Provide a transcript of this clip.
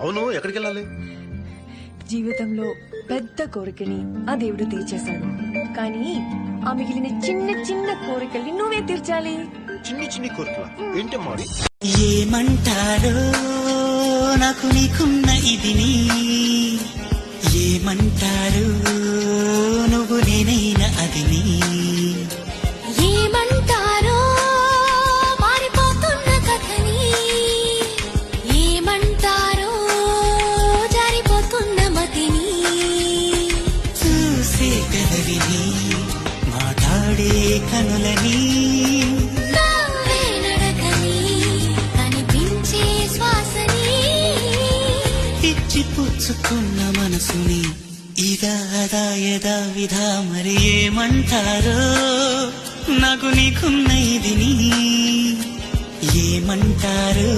అవును, ఎక్కడికి వెళ్ళాలి? జీవితంలో పెద్ద కోరికని ఆ దేవుడు తీర్చేశాడు, కానీ ఆ మిగిలిన చిన్న చిన్న కోరికల్ని నువ్వే తీర్చాలి. చిన్ని చిన్ని కోరికల ఏంటమ్మా అది? ఏమంటారో నాకు నీకున్న ఇదిని, ఏమంటారు నువ్వు నేనైనా అదిని, ఏమంటారో మారిపోతున్న కథని, ఏమంటారో జారిపోతున్న మతిని, చూసే పెదవిని మాట్లాడే కనులని, నవ్వే నడకని కనిపించే శ్వాసని, ఇచ్చి పుచ్చుకున్న మనసుని ఇదా అదా యదా విధా మరి ఏమంటారో నాకు నీకున్న ఇదిని, ఏమంటారు